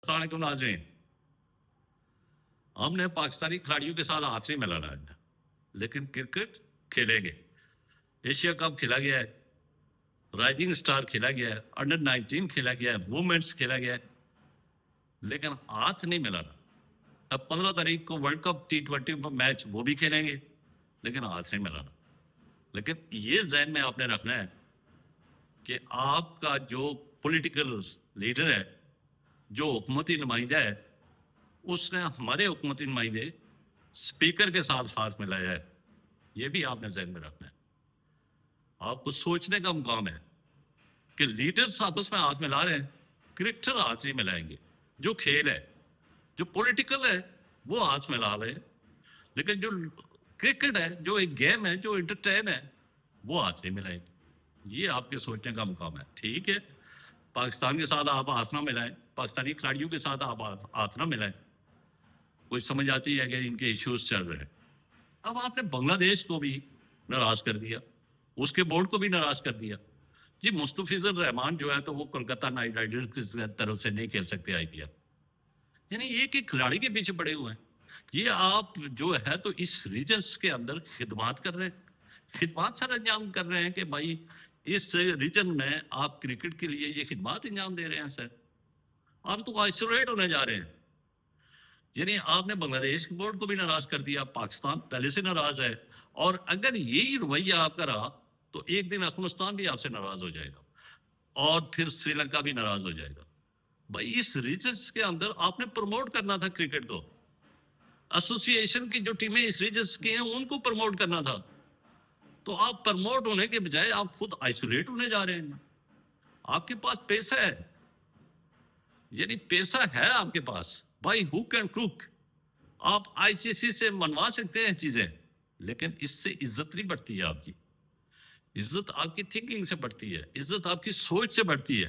السلام علیکم ناظرین. ہم نے پاکستانی کھلاڑیوں کے ساتھ ہاتھ نہیں ملانا ہے، لیکن کرکٹ کھیلیں گے. ایشیا کپ کھیلا گیا ہے، رائزنگ سٹار کھیلا گیا ہے، انڈر 19 کھیلا گیا ہے، وومنس کھیلا گیا ہے، لیکن ہاتھ نہیں ملانا. اب 15 تاریخ کو ورلڈ کپ T20 میچ وہ بھی کھیلیں گے، لیکن ہاتھ نہیں ملانا. لیکن یہ ذہن میں آپ نے رکھنا ہے کہ آپ کا جو پولیٹیکل لیڈر ہے، جو حکومتی نمائندہ ہے، اس نے ہمارے حکومتی نمائندے اسپیکر کے ساتھ ہاتھ ملایا ہے. یہ بھی آپ نے ذہن میں رکھنا ہے. آپ کو سوچنے کا مقام ہے کہ لیڈرز آپس میں ہاتھ ملا رہے ہیں، کرکٹر ہاتھ نہیں ملائیں گے. جو کھیل ہے، جو پولیٹیکل ہے، وہ ہاتھ ملا رہے ہیں، لیکن جو کرکٹ ہے، جو ایک گیم ہے، جو انٹرٹین ہے، وہ ہاتھ نہیں ملائیں گے. یہ آپ کے سوچنے کا مقام ہے. ٹھیک ہے، پاکستان کے ساتھ آپ ہاتھ نہ ملائیں، پاکستانی کھلاڑیوں کے ساتھ آپ ہاتھ نہ ملائیں. کوئی سمجھ آتی ہے کہ ان کے ایشوز چل رہے ہیں. اب آپ نے بنگلہ دیش کو بھی ناراض کر دیا، اس کے بورڈ کو بھی ناراض کر دیا. جی مستفیض الرحمان جو ہے تو وہ کولکتہ نائٹ رائڈرز کی طرف سے نہیں کھیل سکتے IPL. یعنی ایک ایک کھلاڑی کے پیچھے پڑے ہوئے ہیں. یہ آپ جو ہے تو اس ریجنس کے اندر خدمات کر رہے ہیں، خدمات سر انجام کر رہے ہیں کہ بھائی اس ریجن میں آپ کرکٹ کے لیے یہ خدمات انجام دے رہے ہیں. سر آپ تو آئسولیٹ ہونے جا رہے ہیں. یعنی آپ نے بنگلہ دیش بورڈ کو بھی ناراض کر دیا، پاکستان پہلے سے ناراض ہے، اور اگر یہی رویہ آپ کا رہا تو ایک دن افغانستان بھی آپ سے ناراض ہو جائے گا، اور پھر سری لنکا بھی ناراض ہو جائے گا. بھائی اس ریجنس کے اندر آپ نے پروموٹ کرنا تھا کرکٹ کو. ایسوسی ایشن کی جو ٹیمیں اس ریجنس کی ہیں ان کو پروموٹ کرنا تھا. تو آپ پروموٹ ہونے کے بجائے آپ خود آئسولیٹ ہونے جا رہے ہیں. آپ کے پاس پیسہ ہے، یعنی پیسہ ہے آپ کے پاس، بائی ہوک اینڈ کروک آپ ICC سے منوا سکتے ہیں چیزیں، لیکن اس سے عزت نہیں بڑھتی ہے. آپ کی عزت آپ کی تھنکنگ سے بڑھتی ہے، عزت آپ کی سوچ سے بڑھتی ہے،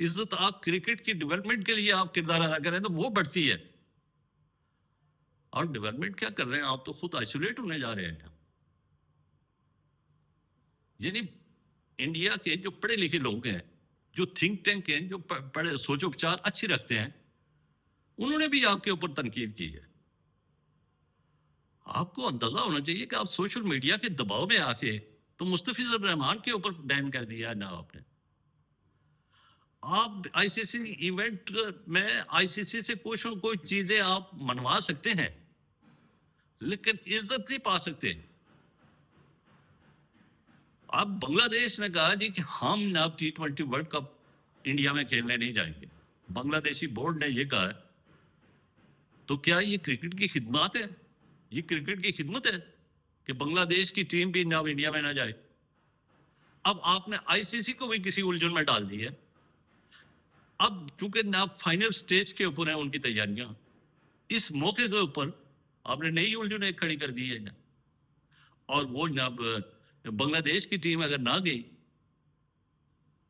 عزت آپ کرکٹ کی ڈیولپمنٹ کے لیے آپ کردار ادا کریں تو وہ بڑھتی ہے. اور ڈیولپمنٹ کیا کر رہے ہیں آپ؟ تو خود آئسولیٹ ہونے جا رہے ہیں. یعنی انڈیا کے جو پڑھے لکھے لوگ ہیں، جو تھنک ٹینک ہیں، جو پڑھے سوچ و بچار اچھی رکھتے ہیں، انہوں نے بھی آپ کے اوپر تنقید کی ہے. آپ کو اندازہ ہونا چاہیے کہ آپ سوشل میڈیا کے دباؤ میں آ کے تو مستفیض الرحمان کے اوپر بین کر دیا نا آپ نے. آپ ICC ایونٹ میں ICC سے کوئی چیزیں آپ منوا سکتے ہیں، لیکن عزت نہیں پا سکتے. اب بنگلہ دیش نے کہا جی کہ ہم نا T20 ورلڈ کپ انڈیا میں کھیلنے نہیں جائیں گے. بنگلہ دیشی بورڈ نے یہ کہا ہے. تو کیا یہ کرکٹ کی خدمات ہے؟ یہ کرکٹ کی خدمت ہے کہ بنگلہ دیش کی ٹیم بھی نا انڈیا میں نہ جائے؟ اب آپ نے ICC کو بھی کسی الجھن میں ڈال دی ہے. اب چونکہ نا فائنل سٹیج کے اوپر ہیں ان کی تیاریاں، اس موقع کے اوپر آپ نے نئی الجھن کھڑی کر دی ہے. اور وہ بنگلہ دیش کی ٹیم اگر نہ گئی،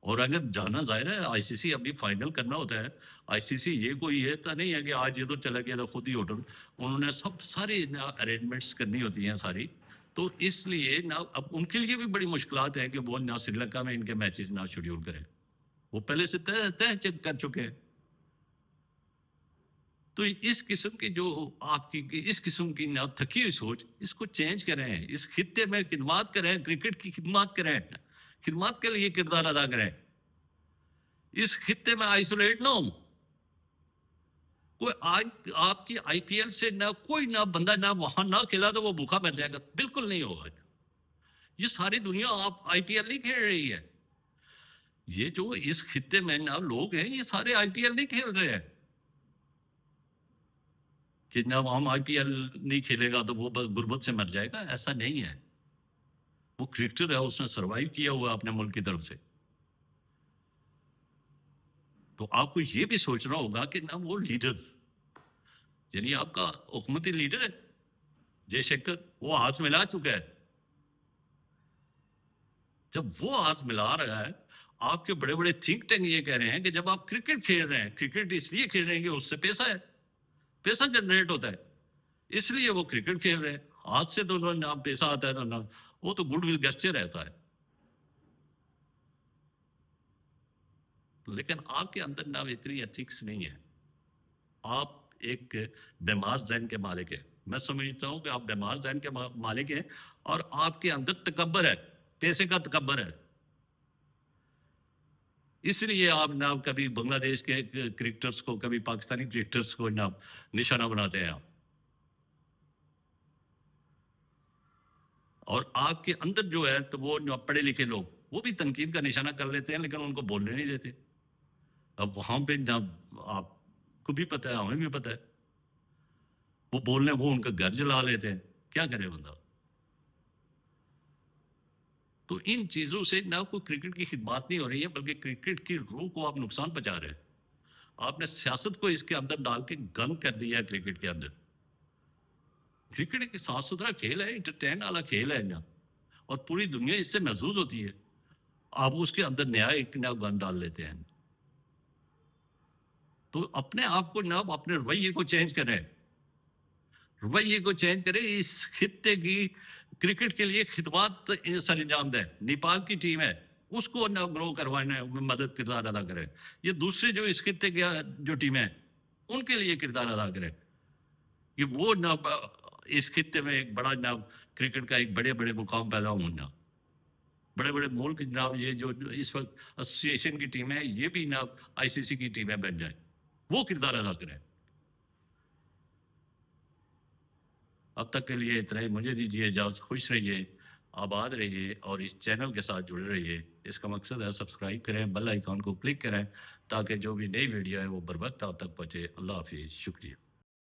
اور اگر جانا ظاہر ہے ICC ابھی فائنل کرنا ہوتا ہے. ICC یہ کوئی یہ تو نہیں ہے کہ آج یہ تو چلا گیا تو خود ہی ہوٹل، انہوں نے ساری ارینجمنٹس کرنی ہوتی ہیں ساری. تو اس لیے اب ان کے لیے بھی بڑی مشکلات ہیں کہ وہ سری لنکا میں ان کے میچز نہ شیڈیول کریں. وہ پہلے سے طے کر چکے ہیں. تو اس قسم کی جو آپ کی اس قسم کی تھکی ہوئی سوچ، اس کو چینج کریں. اس خطے میں خدمات کریں، کرکٹ کی خدمات کریں، خدمات کے لیے کردار ادا کریں. اس خطے میں آئسولیٹ نہ ہوں. کوئی آپ کی IPL سے کوئی بندہ وہاں نہ کھیلا تو وہ بھوکا مر جائے گا، بالکل نہیں ہوگا. یہ ساری دنیا آپ IPL نہیں کھیل رہی ہے. یہ جو اس خطے میں لوگ ہیں یہ سارے IPL نہیں کھیل رہے ہیں کہ ہم IPL نہیں کھیلے گا تو وہ غربت سے مر جائے گا. ایسا نہیں ہے. وہ کرکٹر ہے، اس نے سروائیو کیا ہوا اپنے ملک کی طرف سے. تو آپ کو یہ بھی سوچنا ہوگا کہ وہ لیڈر، یعنی آپ کا حکومتی لیڈر ہے جے شنکر، وہ ہاتھ ملا چکا ہے. جب وہ ہاتھ ملا رہا ہے، آپ کے بڑے بڑے تھنک ٹینک یہ کہہ رہے ہیں کہ جب آپ کرکٹ کھیل رہے ہیں، کرکٹ اس لیے کھیل رہے ہیں کہ اس سے پیسہ ہے، پیسہ جنریٹ ہوتا ہے، اس لیے وہ کرکٹ کھیل رہے ہیں. ہاتھ سے تو پیسہ آتا ہے تو وہ تو گڈ ول گیسچر رہتا ہے. لیکن آپ کے اندر اتنی ایتھکس نہیں ہے. آپ ایک بیمار ذہن کے مالک ہیں. میں سمجھتا ہوں کہ آپ بیمار ذہن کے مالک ہیں اور آپ کے اندر تکبر ہے, پیسے کا تکبر ہے. اس لیے آپ نہ کبھی بنگلہ دیش کے کرکٹرز کو, کبھی پاکستانی کرکٹرز کو نہ نشانہ بناتے ہیں آپ. اور آپ کے اندر جو ہے تو وہ پڑھے لکھے لوگ وہ بھی تنقید کا نشانہ کر لیتے ہیں, لیکن ان کو بولنے نہیں دیتے. اب وہاں پہ جب آپ کو بھی پتہ ہے, ہمیں بھی پتہ ہے, وہ بولنے, وہ ان کا گھر جلا لیتے ہیں. کیا کرے بندہ؟ تو ان چیزوں سے نہ کوئی کرکٹ کی خدمات نہیں ہو رہی ہے, بلکہ کرکٹ کی روح کو آپ نقصان پہنچا رہے ہیں. آپ نے سیاست کو اس کے اندر ڈال کے گند کر دیا ہے کرکٹ کے اندر. کرکٹ ایک صاف ستھرا کھیل ہے, انٹرٹین والا کھیل ہے یہاں, اور پوری دنیا اس سے محظوظ ہوتی ہے. آپ اس کے اندر نیا ایک نیا گند ڈال لیتے ہیں. تو اپنے آپ کو نہ اپنے رویے کو چینج کریں, رویے کو چینج کریں. اس خطے کی کرکٹ کے لیے خدمات سر انجام دیں. نیپال کی ٹیم ہے, اس کو نہ گرو کروانے میں مدد کردار ادا کریں. یہ دوسرے جو اس خطے کے جو ٹیمیں ہیں ان کے لیے کردار ادا کریں کہ وہ نہ اس خطے میں ایک بڑا نہ کرکٹ کا ایک بڑے بڑے مقام پیدا ہونا. بڑے بڑے ملک جناب, یہ جو اس وقت ایسوسی ایشن کی ٹیم ہے, یہ بھی نہ آئی سی سی کی ٹیمیں بن جائیں, وہ کردار ادا کریں. اب تک کے لیے اتنا ہی. مجھے دیجیے اجازت. خوش رہیے, آباد رہیے, اور اس چینل کے ساتھ جڑے رہیے. اس کا مقصد ہے سبسکرائب کریں, بیل آئیکن کو کلک کریں, تاکہ جو بھی نئی ویڈیو ہے وہ بر وقت آپ تک پہنچے. اللہ حافظ. شکریہ.